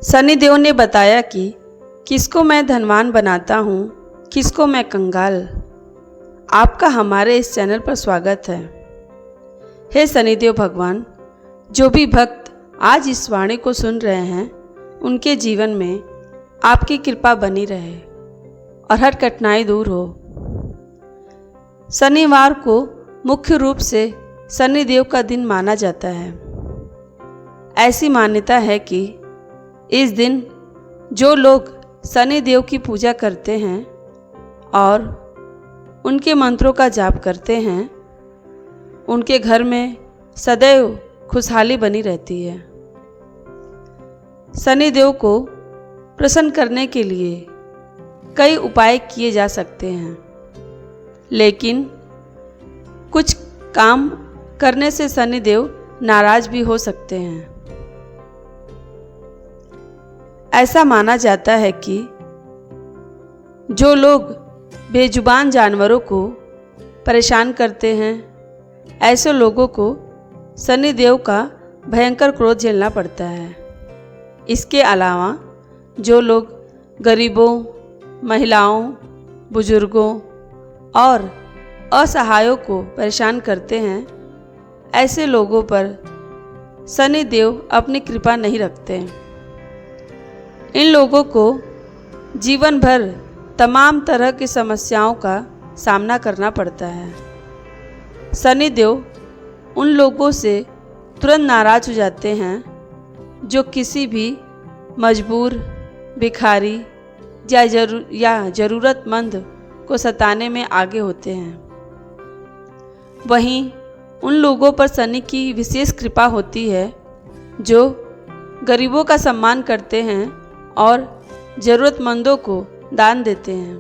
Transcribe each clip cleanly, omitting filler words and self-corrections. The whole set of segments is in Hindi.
सनी देओल ने बताया कि किसको मैं धनवान बनाता हूँ, किसको मैं कंगाल। आपका हमारे इस चैनल पर स्वागत है। हे सनी देओल भगवान, जो भी भक्त आज इस वाणी को सुन रहे हैं उनके जीवन में आपकी कृपा बनी रहे और हर कठिनाई दूर हो। शनिवार को मुख्य रूप से शनि देव का दिन माना जाता है। ऐसी मान्यता है कि इस दिन जो लोग शनि देव की पूजा करते हैं और उनके मंत्रों का जाप करते हैं, उनके घर में सदैव खुशहाली बनी रहती है। शनि देव को प्रसन्न करने के लिए कई उपाय किए जा सकते हैं, लेकिन कुछ काम करने से शनि देव नाराज भी हो सकते हैं। ऐसा माना जाता है कि जो लोग बेजुबान जानवरों को परेशान करते हैं, ऐसे लोगों को शनि देव का भयंकर क्रोध झेलना पड़ता है। इसके अलावा जो लोग गरीबों, महिलाओं, बुजुर्गों और असहायों को परेशान करते हैं, ऐसे लोगों पर शनि देव अपनी कृपा नहीं रखते। इन लोगों को जीवन भर तमाम तरह की समस्याओं का सामना करना पड़ता है। शनि देव उन लोगों से तुरंत नाराज हो जाते हैं जो किसी भी मजबूर, भिखारी या ज़रूरतमंद को सताने में आगे होते हैं। वहीं उन लोगों पर शनि की विशेष कृपा होती है जो गरीबों का सम्मान करते हैं और ज़रूरतमंदों को दान देते हैं।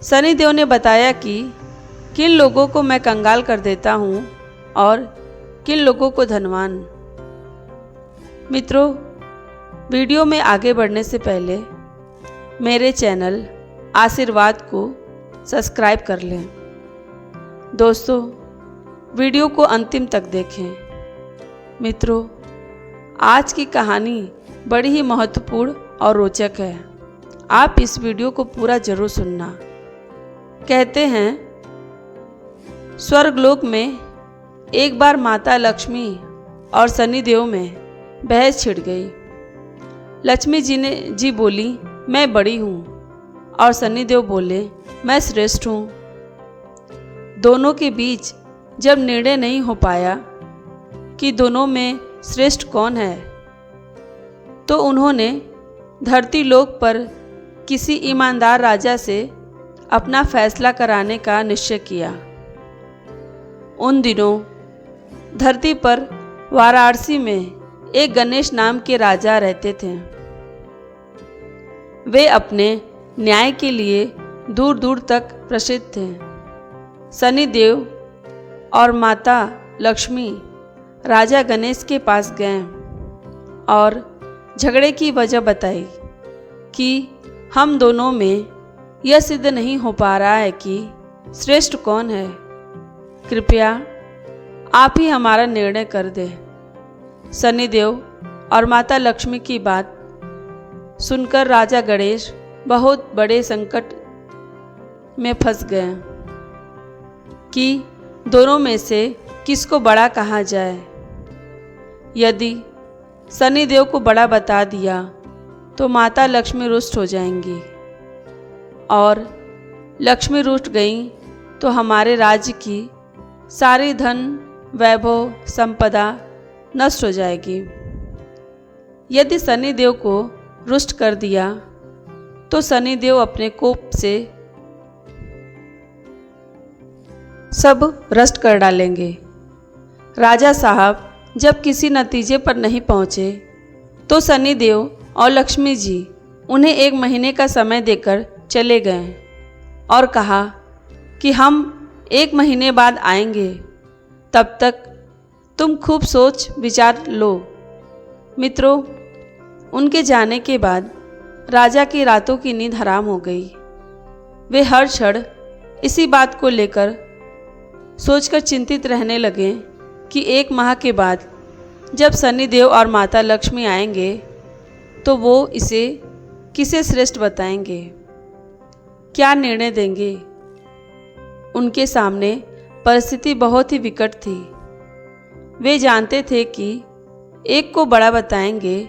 शनि देव ने बताया कि किन लोगों को मैं कंगाल कर देता हूँ और किन लोगों को धनवान। मित्रों, वीडियो में आगे बढ़ने से पहले मेरे चैनल आशीर्वाद को सब्सक्राइब कर लें। दोस्तों, वीडियो को अंतिम तक देखें। मित्रों, आज की कहानी बड़ी ही महत्वपूर्ण और रोचक है। आप इस वीडियो को पूरा जरूर सुनना। कहते हैं, स्वर्गलोक में एक बार माता लक्ष्मी और शनि देव में बहस छिड़ गई। लक्ष्मी जी बोली, मैं बड़ी हूँ, और शनि देव बोले, मैं श्रेष्ठ हूँ। दोनों के बीच जब निर्णय नहीं हो पाया कि दोनों में श्रेष्ठ कौन है, तो उन्होंने धरती लोक पर किसी ईमानदार राजा से अपना फैसला कराने का निश्चय किया। उन दिनों धरती पर वाराणसी में एक गणेश नाम के राजा रहते थे। वे अपने न्याय के लिए दूर दूर तक प्रसिद्ध थे। शनि देव और माता लक्ष्मी राजा गणेश के पास गए और झगड़े की वजह बताई कि हम दोनों में यह सिद्ध नहीं हो पा रहा है कि श्रेष्ठ कौन है। कृपया आप ही हमारा निर्णय कर दें। शनि देव और माता लक्ष्मी की बात सुनकर राजा गणेश बहुत बड़े संकट में फंस गए कि दोनों में से किसको बड़ा कहा जाए। यदि शनि देव को बड़ा बता दिया तो माता लक्ष्मी रुष्ट हो जाएंगी, और लक्ष्मी रुष्ट गई तो हमारे राज्य की सारी धन, वैभव, संपदा नष्ट हो जाएगी। यदि शनि देव को रुष्ट कर दिया तो शनि देव अपने कोप से सब भ्रष्ट कर डालेंगे। राजा साहब जब किसी नतीजे पर नहीं पहुँचे तो शनि देव और लक्ष्मी जी उन्हें 1 महीने का समय देकर चले गए और कहा कि हम 1 महीने बाद आएंगे, तब तक तुम खूब सोच विचार लो। मित्रों, उनके जाने के बाद राजा की रातों की नींद हराम हो गई। वे हर क्षण इसी बात को लेकर सोचकर चिंतित रहने लगे कि 1 माह के बाद जब शनि देव और माता लक्ष्मी आएंगे तो वो इसे किसे श्रेष्ठ बताएंगे, क्या निर्णय देंगे। उनके सामने परिस्थिति बहुत ही विकट थी। वे जानते थे कि एक को बड़ा बताएंगे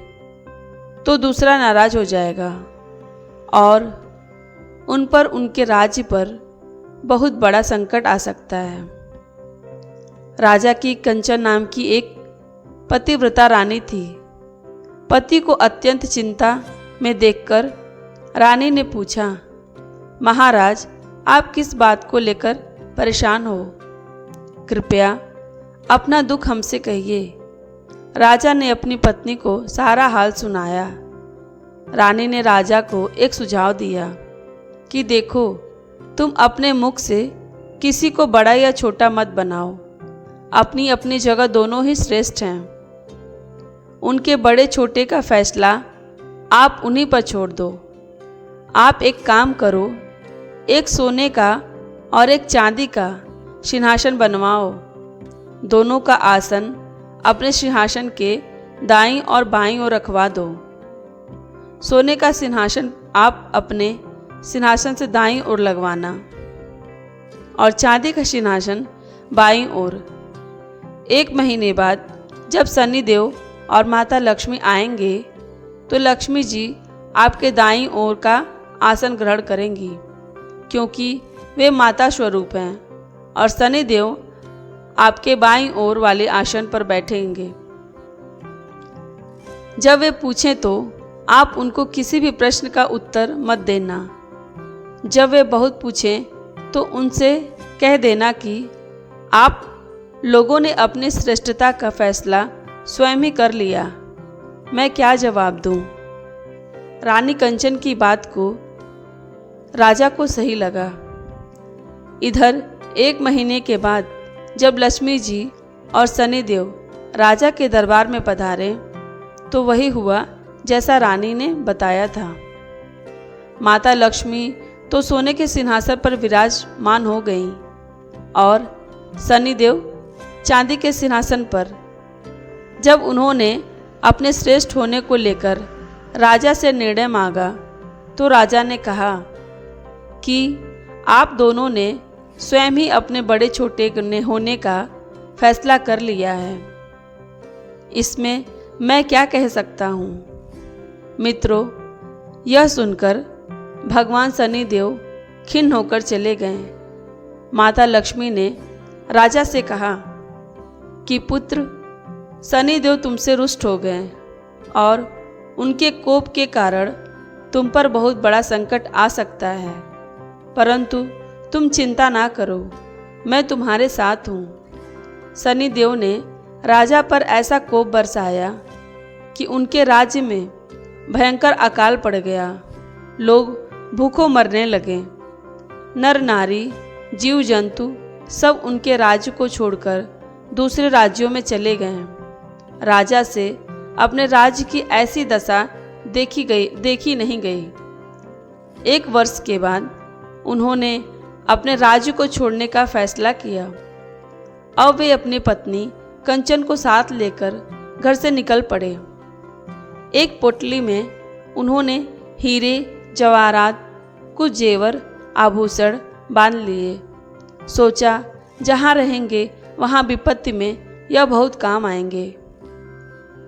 तो दूसरा नाराज हो जाएगा और उन पर, उनके राज्य पर बहुत बड़ा संकट आ सकता है। राजा की कंचन नाम की एक पतिव्रता रानी थी। पति को अत्यंत चिंता में देखकर रानी ने पूछा, महाराज, आप किस बात को लेकर परेशान हो? कृपया अपना दुख हमसे कहिए। राजा ने अपनी पत्नी को सारा हाल सुनाया। रानी ने राजा को एक सुझाव दिया कि देखो, तुम अपने मुख से किसी को बड़ा या छोटा मत बनाओ। अपनी अपनी जगह दोनों ही श्रेष्ठ हैं। उनके बड़े छोटे का फैसला आप उन्हीं पर छोड़ दो। आप एक काम करो, एक सोने का और एक चांदी का सिंहासन बनवाओ। दोनों का आसन अपने सिंहासन के दाईं और बाईं ओर रखवा दो। सोने का सिंहासन आप अपने सिंहासन से दाईं ओर लगवाना और चांदी का सिंहासन बाईं ओर। 1 महीने बाद जब शनिदेव और माता लक्ष्मी आएंगे तो लक्ष्मी जी आपके दाईं ओर का आसन ग्रहण करेंगी, क्योंकि वे माता स्वरूप हैं, और शनिदेव आपके बाईं ओर वाले आसन पर बैठेंगे। जब वे पूछें तो आप उनको किसी भी प्रश्न का उत्तर मत देना। जब वे बहुत पूछें तो उनसे कह देना कि आप लोगों ने अपनी श्रेष्ठता का फैसला स्वयं ही कर लिया। मैं क्या जवाब दूं? रानी कंचन की बात को राजा को सही लगा। इधर 1 महीने के बाद जब लक्ष्मी जी और शनिदेव राजा के दरबार में पधारे तो वही हुआ जैसा रानी ने बताया था। माता लक्ष्मी तो सोने के सिंहासन पर विराजमान हो गईं और शनिदेव चांदी के सिंहासन पर। जब उन्होंने अपने श्रेष्ठ होने को लेकर राजा से निर्णय मांगा तो राजा ने कहा कि आप दोनों ने स्वयं ही अपने बड़े छोटे होने का फैसला कर लिया है। इसमें मैं क्या कह सकता हूँ? मित्रों, यह सुनकर भगवान शनिदेव खिन्न होकर चले गए। माता लक्ष्मी ने राजा से कहा कि पुत्र, शनिदेव तुमसे रुष्ट हो गए और उनके कोप के कारण तुम पर बहुत बड़ा संकट आ सकता है, परंतु तुम चिंता ना करो, मैं तुम्हारे साथ हूँ। शनिदेव ने राजा पर ऐसा कोप बरसाया कि उनके राज्य में भयंकर अकाल पड़ गया। लोग भूखों मरने लगे। नर नारी, जीव जंतु सब उनके राज्य को छोड़कर दूसरे राज्यों में चले गए। राजा से अपने राज्य की ऐसी दशा देखी नहीं गई। 1 वर्ष के बाद उन्होंने अपने राज्य को छोड़ने का फैसला किया। अब वे अपनी पत्नी कंचन को साथ लेकर घर से निकल पड़े। एक पोटली में उन्होंने हीरे, जवाहरात, कुछ जेवर, आभूषण बांध लिए। सोचा, जहाँ रहेंगे वहाँ विपत्ति में यह बहुत काम आएंगे।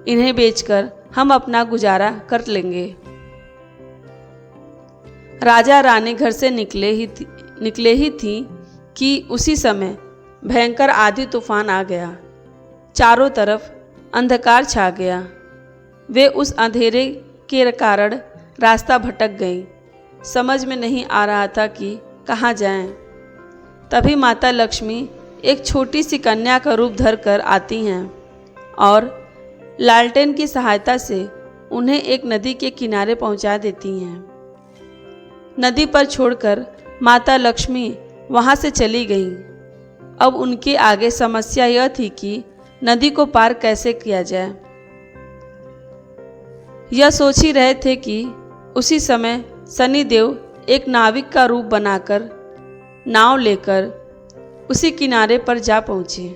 इन्हें बेचकर हम अपना गुजारा कर लेंगे। राजा रानी घर से निकले ही थी कि उसी समय भयंकर आंधी तूफान आ गया। चारों तरफ अंधकार छा गया। वे उस अंधेरे के कारण रास्ता भटक गईं। समझ में नहीं आ रहा था कि कहाँ जाएं। तभी माता लक्ष्मी एक छोटी सी कन्या का रूप धरकर आती हैं और लालटेन की सहायता से उन्हें एक नदी के किनारे पहुंचा देती हैं। नदी पर छोड़कर माता लक्ष्मी वहां से चली गईं। अब उनके आगे समस्या यह थी कि नदी को पार कैसे किया जाए। यह सोच ही रहे थे कि उसी समय शनिदेव एक नाविक का रूप बनाकर नाव लेकर उसी किनारे पर जा पहुँचे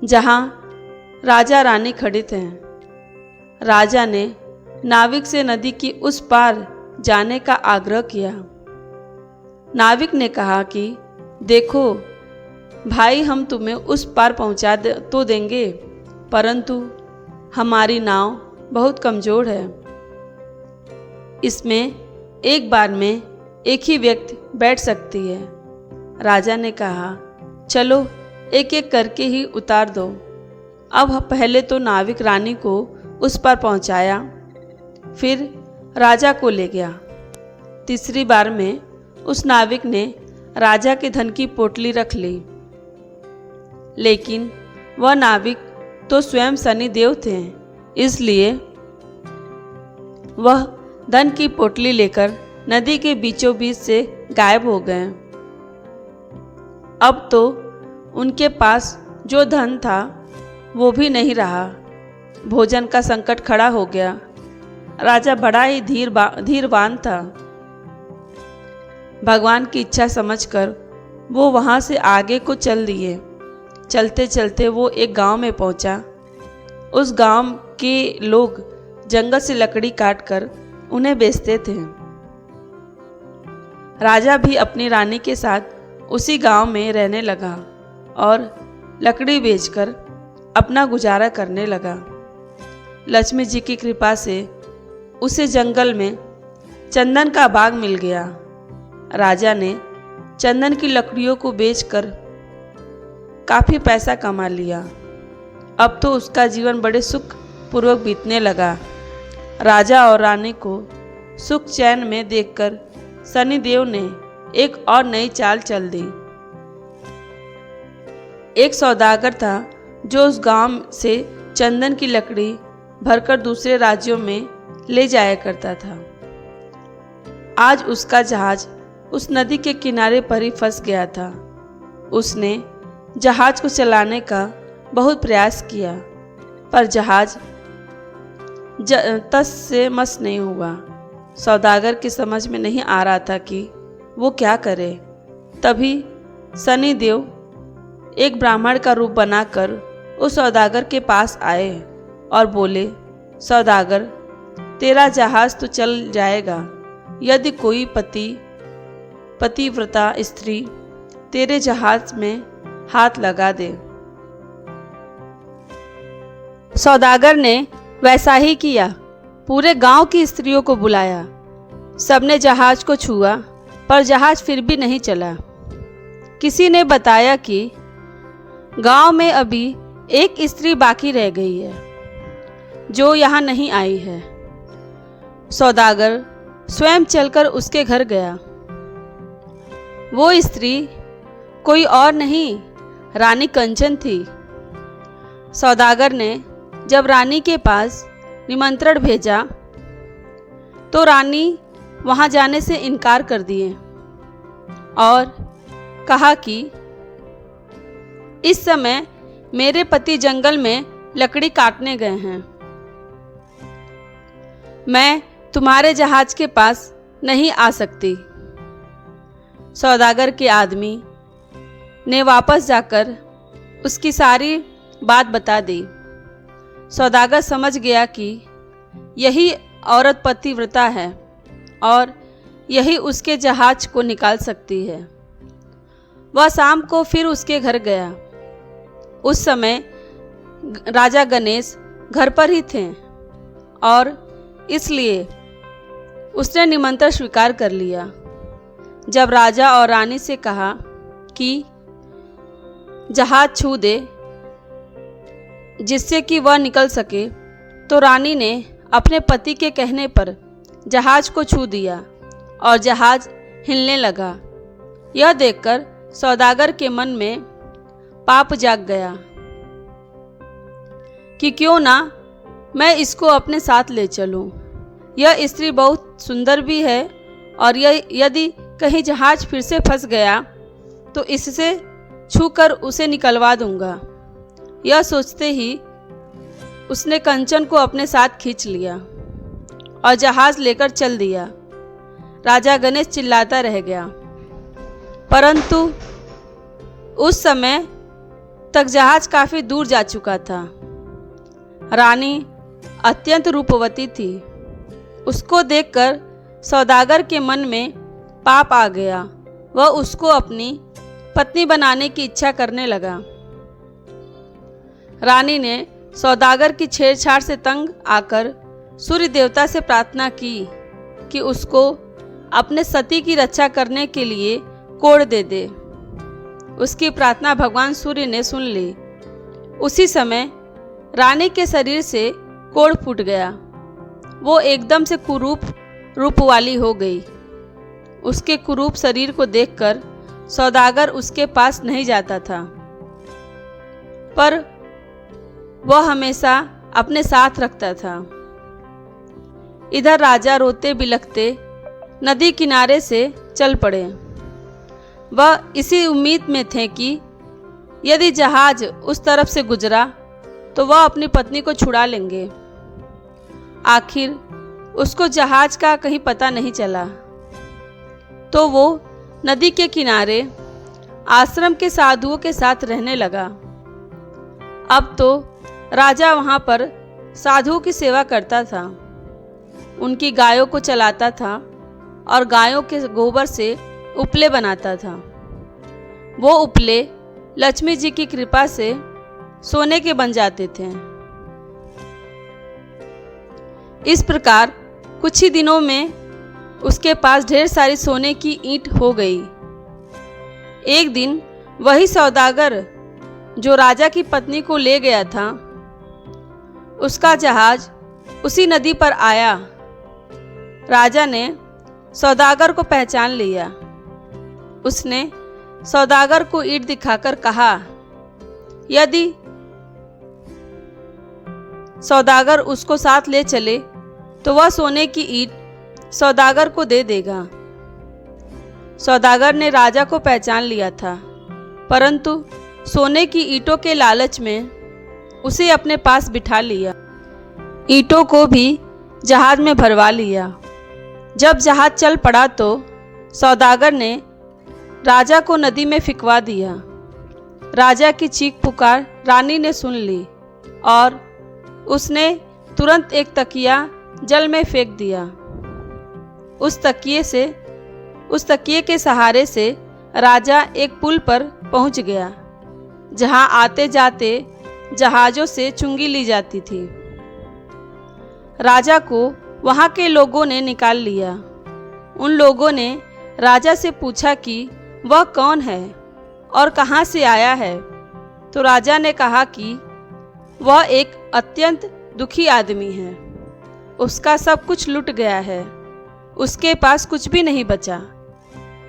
जहाँ राजा रानी खड़े थे। राजा ने नाविक से नदी की उस पार जाने का आग्रह किया। नाविक ने कहा कि देखो भाई, हम तुम्हें उस पार पहुंचा तो देंगे, परंतु हमारी नाव बहुत कमज़ोर है। इसमें एक बार में एक ही व्यक्ति बैठ सकती है। राजा ने कहा, चलो एक एक करके ही उतार दो। अब पहले तो नाविक रानी को उस पर पहुंचाया, फिर राजा को ले गया। तीसरी बार में उस नाविक ने राजा के धन की पोटली रख ली, लेकिन वह नाविक तो स्वयं शनिदेव थे, इसलिए वह धन की पोटली लेकर नदी के बीचों बीच से गायब हो गए। अब तो उनके पास जो धन था वो भी नहीं रहा। भोजन का संकट खड़ा हो गया। राजा बड़ा ही धीरवान था। भगवान की इच्छा समझकर वो वहाँ से आगे को चल दिए। चलते चलते वो एक गांव में पहुँचा। उस गांव के लोग जंगल से लकड़ी काटकर उन्हें बेचते थे। राजा भी अपनी रानी के साथ उसी गांव में रहने लगा और लकड़ी बेचकर अपना गुजारा करने लगा। लक्ष्मी जी की कृपा से उसे जंगल में चंदन का बाग मिल गया। राजा ने चंदन की लकड़ियों को बेचकर काफ़ी पैसा कमा लिया। अब तो उसका जीवन बड़े सुख पूर्वक बीतने लगा। राजा और रानी को सुख चैन में देखकर शनिदेव ने एक और नई चाल चल दी। एक सौदागर था जो उस गांव से चंदन की लकड़ी भरकर दूसरे राज्यों में ले जाया करता था। आज उसका जहाज उस नदी के किनारे पर ही फंस गया था। उसने जहाज को चलाने का बहुत प्रयास किया, पर जहाज तस से मस नहीं हुआ। सौदागर की समझ में नहीं आ रहा था कि वो क्या करे। तभी शनिदेव एक ब्राह्मण का रूप बनाकर उस सौदागर के पास आए और बोले, सौदागर, तेरा जहाज तो चल जाएगा यदि कोई पतिव्रता स्त्री तेरे जहाज में हाथ लगा दे। सौदागर ने वैसा ही किया। पूरे गांव की स्त्रियों को बुलाया। सबने जहाज को छुआ, पर जहाज फिर भी नहीं चला। किसी ने बताया कि गांव में अभी एक स्त्री बाकी रह गई है जो यहाँ नहीं आई है। सौदागर स्वयं चलकर उसके घर गया। वो स्त्री कोई और नहीं, रानी कंचन थी। सौदागर ने जब रानी के पास निमंत्रण भेजा तो रानी वहाँ जाने से इनकार कर दिए और कहा कि इस समय मेरे पति जंगल में लकड़ी काटने गए हैं। मैं तुम्हारे जहाज के पास नहीं आ सकती। सौदागर के आदमी ने वापस जाकर उसकी सारी बात बता दी। सौदागर समझ गया कि यही औरत पतिव्रता है और यही उसके जहाज को निकाल सकती है। वह शाम को फिर उसके घर गया। उस समय राजा गणेश घर पर ही थे और इसलिए उसने निमंत्रण स्वीकार कर लिया। जब राजा और रानी से कहा कि जहाज छू दे जिससे कि वह निकल सके, तो रानी ने अपने पति के कहने पर जहाज को छू दिया और जहाज हिलने लगा। यह देखकर सौदागर के मन में पाप जाग गया कि क्यों ना मैं इसको अपने साथ ले चलूं। यह स्त्री बहुत सुंदर भी है और यह यदि कहीं जहाज फिर से फंस गया तो इससे छूकर उसे निकलवा दूंगा। यह सोचते ही उसने कंचन को अपने साथ खींच लिया और जहाज लेकर चल दिया। राजा गणेश चिल्लाता रह गया, परंतु उस समय तक जहाज काफी दूर जा चुका था। रानी अत्यंत रूपवती थी। उसको देखकर सौदागर के मन में पाप आ गया। वह उसको अपनी पत्नी बनाने की इच्छा करने लगा। रानी ने सौदागर की छेड़छाड़ से तंग आकर सूर्य देवता से प्रार्थना की कि उसको अपने सती की रक्षा करने के लिए कोढ़ दे दे। उसकी प्रार्थना भगवान सूर्य ने सुन ली। उसी समय रानी के शरीर से कोढ़ फूट गया। वो एकदम से कुरूप रूप वाली हो गई। उसके कुरूप शरीर को देखकर सौदागर उसके पास नहीं जाता था, पर वह हमेशा अपने साथ रखता था। इधर राजा रोते बिलखते नदी किनारे से चल पड़े। वह इसी उम्मीद में थे कि यदि जहाज उस तरफ से गुजरा तो वह अपनी पत्नी को छुड़ा लेंगे। आखिर उसको जहाज का कहीं पता नहीं चला, तो वो नदी के किनारे आश्रम के साधुओं के साथ रहने लगा। अब तो राजा वहाँ पर साधुओं की सेवा करता था, उनकी गायों को चलाता था और गायों के गोबर से उपले बनाता था। वो उपले लक्ष्मी जी की कृपा से सोने के बन जाते थे। इस प्रकार कुछ ही दिनों में उसके पास ढेर सारी सोने की ईंट हो गई। एक दिन वही सौदागर जो राजा की पत्नी को ले गया था, उसका जहाज उसी नदी पर आया। राजा ने सौदागर को पहचान लिया। उसने सौदागर को ईंट दिखाकर कहा, यदि सौदागर उसको साथ ले चले तो वह सोने की ईंट सौदागर को दे देगा। सौदागर ने राजा को पहचान लिया था, परंतु सोने की ईंटों के लालच में उसे अपने पास बिठा लिया। ईंटों को भी जहाज में भरवा लिया। जब जहाज चल पड़ा तो सौदागर ने राजा को नदी में फिकवा दिया। राजा की चीख पुकार रानी ने सुन ली और उसने तुरंत एक तकिया जल में फेंक दिया। उस तकिए के सहारे से राजा एक पुल पर पहुंच गया, जहां आते जाते जहाज़ों से चुंगी ली जाती थी। राजा को वहां के लोगों ने निकाल लिया। उन लोगों ने राजा से पूछा कि वह कौन है और कहां से आया है। तो राजा ने कहा कि वह एक अत्यंत दुखी आदमी है। उसका सब कुछ लुट गया है, उसके पास कुछ भी नहीं बचा।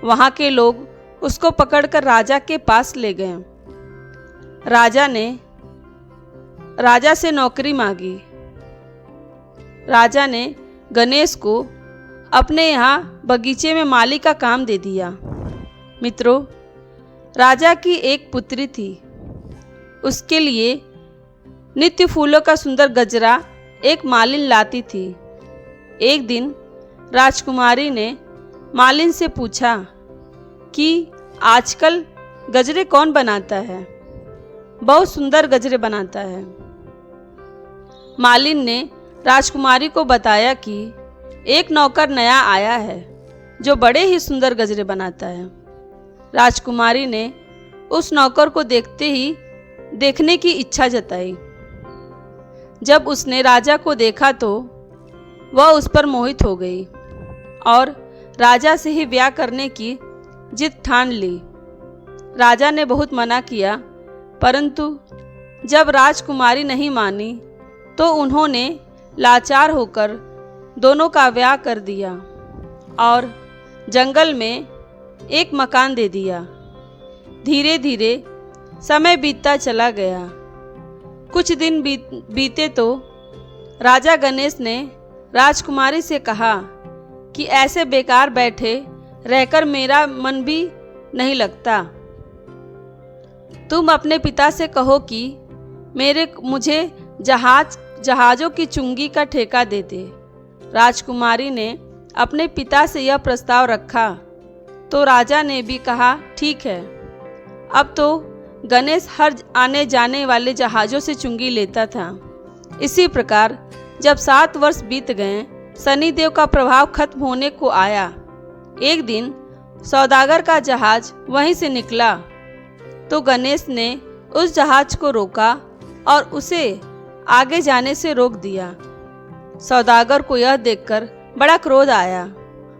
वहां के लोग उसको पकड़कर राजा के पास ले गए। राजा से नौकरी मांगी। राजा ने गणेश को अपने यहाँ बगीचे में माली का काम दे दिया। मित्रों, राजा की एक पुत्री थी। उसके लिए नित्य फूलों का सुंदर गजरा एक मालिन लाती थी। एक दिन राजकुमारी ने मालिन से पूछा कि आजकल गजरे कौन बनाता है? बहुत सुंदर गजरे बनाता है। मालिन ने राजकुमारी को बताया कि एक नौकर नया आया है जो बड़े ही सुंदर गजरे बनाता है। राजकुमारी ने उस नौकर को देखने की इच्छा जताई। जब उसने राजा को देखा तो वह उस पर मोहित हो गई और राजा से ही ब्याह करने की जिद ठान ली। राजा ने बहुत मना किया, परंतु जब राजकुमारी नहीं मानी तो उन्होंने लाचार होकर दोनों का ब्याह कर दिया और जंगल में एक मकान दे दिया। धीरे धीरे समय बीतता चला गया। कुछ दिन बीते तो राजा गणेश ने राजकुमारी से कहा कि ऐसे बेकार बैठे रहकर मेरा मन भी नहीं लगता। तुम अपने पिता से कहो कि मुझे जहाज़ों की चुंगी का ठेका दे दे। राजकुमारी ने अपने पिता से यह प्रस्ताव रखा तो राजा ने भी कहा, ठीक है। अब तो गणेश हर आने जाने वाले जहाज़ों से चुंगी लेता था। इसी प्रकार जब 7 वर्ष बीत गए शनिदेव का प्रभाव खत्म होने को आया। एक दिन सौदागर का जहाज वहीं से निकला तो गणेश ने उस जहाज को रोका और उसे आगे जाने से रोक दिया। सौदागर को यह देखकर बड़ा क्रोध आया।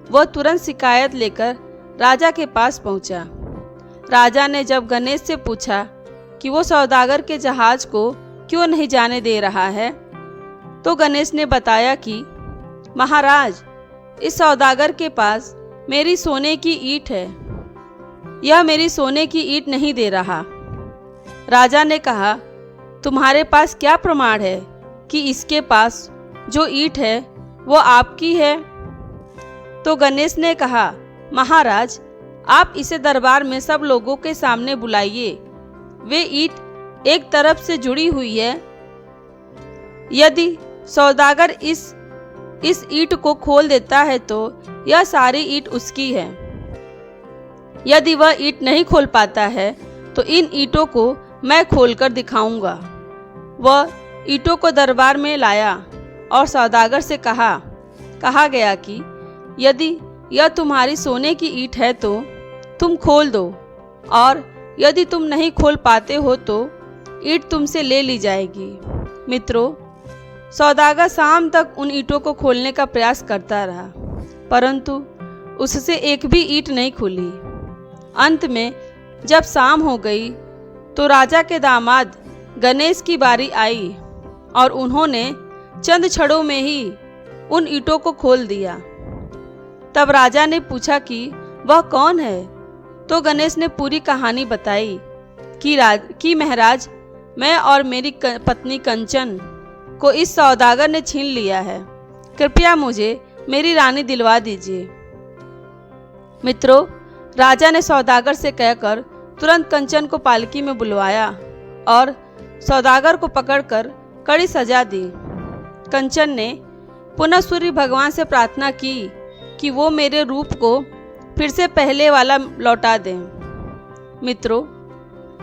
वह तुरंत शिकायत लेकर राजा के पास पहुंचा। राजा ने जब गणेश से पूछा कि वो सौदागर के जहाज को क्यों नहीं जाने दे रहा है, तो गणेश ने बताया कि महाराज, इस सौदागर के पास मेरी सोने की ईंट है, यह मेरी सोने की ईंट नहीं दे रहा। राजा ने कहा, तुम्हारे पास क्या प्रमाण है कि इसके पास जो ईंट है वो आपकी है? तो गणेश ने कहा, महाराज, आप इसे दरबार में सब लोगों के सामने बुलाइए। वे ईंट एक तरफ से जुड़ी हुई है। यदि सौदागर इस ईंट को खोल देता है तो यह सारी ईंट उसकी है। यदि वह ईंट नहीं खोल पाता है तो इन ईंटों को मैं खोलकर दिखाऊंगा। वह ईंटों को दरबार में लाया और सौदागर से कहा गया कि यदि यह तुम्हारी सोने की ईंट है तो तुम खोल दो, और यदि तुम नहीं खोल पाते हो तो ईंट तुमसे ले ली जाएगी। मित्रों, सौदागर शाम तक उन ईंटों को खोलने का प्रयास करता रहा, परंतु उससे एक भी ईंट नहीं खुली। अंत में जब शाम हो गई तो राजा के दामाद गणेश की बारी आई और उन्होंने चंद क्षणों में ही उन ईंटों को खोल दिया। तब राजा ने पूछा कि वह कौन है, तो गणेश ने पूरी कहानी बताई कि महाराज, मैं और मेरी पत्नी कंचन को इस सौदागर ने छीन लिया है। कृपया मुझे मेरी रानी दिलवा दीजिए। मित्रों, राजा ने सौदागर से कहकर तुरंत कंचन को पालकी में बुलवाया और सौदागर को पकड़कर कड़ी सजा दी। कंचन ने पुनः सूर्य भगवान से प्रार्थना की कि वो मेरे रूप को फिर से पहले वाला लौटा दें। मित्रों,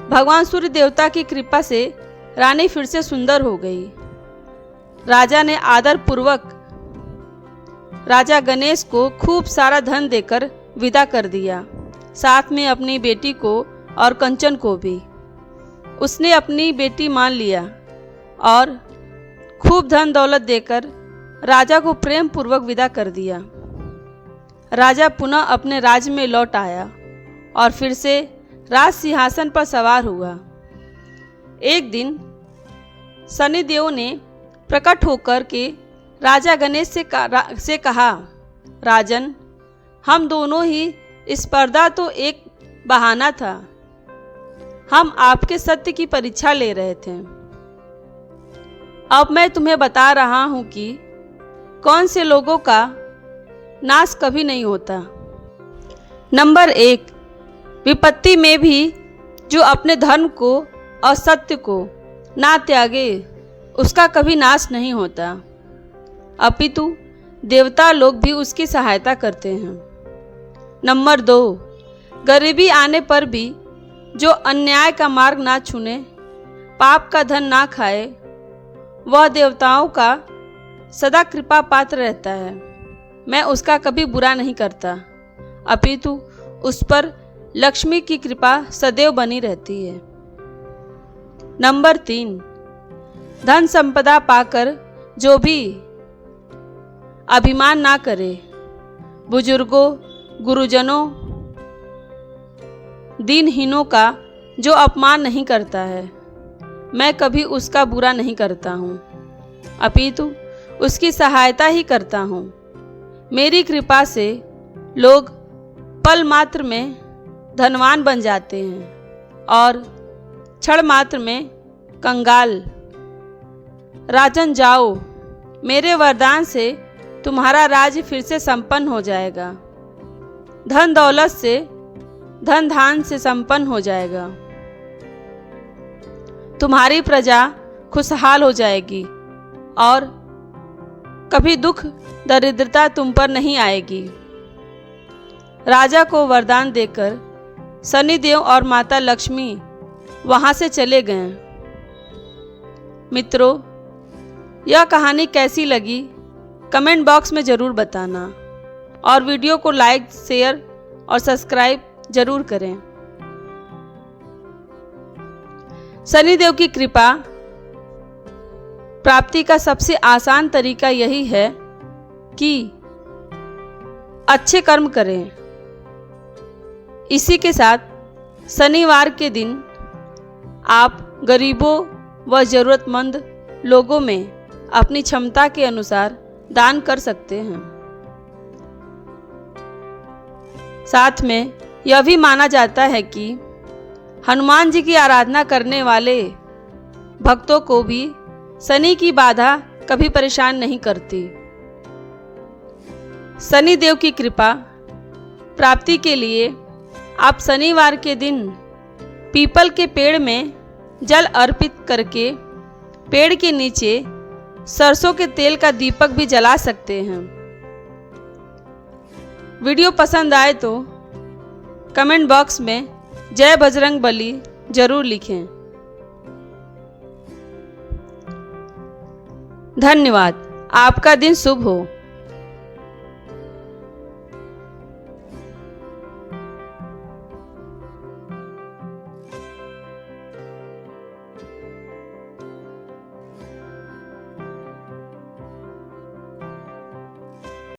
भगवान सूर्य देवता की कृपा से रानी फिर से सुंदर हो गई। राजा ने आदर पूर्वक राजा गणेश को खूब सारा धन देकर विदा कर दिया, साथ में अपनी बेटी को और कंचन को भी। उसने अपनी बेटी मान लिया और खूब धन दौलत देकर राजा को प्रेम पूर्वक विदा कर दिया। राजा पुनः अपने राज्य में लौट आया और फिर से राज सिंहासन पर सवार हुआ। एक दिन शनिदेव ने प्रकट होकर के राजा गणेश से कहा, राजन, हम दोनों ही स्पर्धा तो एक बहाना था। हम आपके सत्य की परीक्षा ले रहे थे। अब मैं तुम्हें बता रहा हूं कि कौन से लोगों का नाश कभी नहीं होता। नंबर 1, विपत्ति में भी जो अपने धर्म को और सत्य को ना त्यागे, उसका कभी नाश नहीं होता, अपितु देवता लोग भी उसकी सहायता करते हैं। नंबर 2, गरीबी आने पर भी जो अन्याय का मार्ग ना चुने, पाप का धन ना खाए, वह देवताओं का सदा कृपा पात्र रहता है। मैं उसका कभी बुरा नहीं करता, अपितु उस पर लक्ष्मी की कृपा सदैव बनी रहती है। नंबर 3, धन संपदा पाकर जो भी अभिमान ना करे, बुजुर्गों, गुरुजनों, दीनहीनों का जो अपमान नहीं करता है, मैं कभी उसका बुरा नहीं करता हूँ, अपितु उसकी सहायता ही करता हूँ। मेरी कृपा से लोग पल मात्र में धनवान बन जाते हैं और क्षण मात्र में कंगाल। राजन, जाओ, मेरे वरदान से तुम्हारा राज्य फिर से संपन्न हो जाएगा, धन दौलत से, धन धान से संपन्न हो जाएगा। तुम्हारी प्रजा खुशहाल हो जाएगी और कभी दुख दरिद्रता तुम पर नहीं आएगी। राजा को वरदान देकर शनिदेव और माता लक्ष्मी वहां से चले गए। मित्रों, यह कहानी कैसी लगी कमेंट बॉक्स में ज़रूर बताना और वीडियो को लाइक, शेयर और सब्सक्राइब जरूर करें। शनिदेव की कृपा प्राप्ति का सबसे आसान तरीका यही है कि अच्छे कर्म करें। इसी के साथ शनिवार के दिन आप गरीबों व ज़रूरतमंद लोगों में अपनी क्षमता के अनुसार दान कर सकते हैं। साथ में यह भी माना जाता है कि हनुमान जी की आराधना करने वाले भक्तों को भी शनि की बाधा कभी परेशान नहीं करती। शनि देव की कृपा प्राप्ति के लिए आप शनिवार के दिन पीपल के पेड़ में जल अर्पित करके पेड़ के नीचे सरसों के तेल का दीपक भी जला सकते हैं। वीडियो पसंद आए तो कमेंट बॉक्स में जय बजरंग बली जरूर लिखें। धन्यवाद। आपका दिन शुभ हो।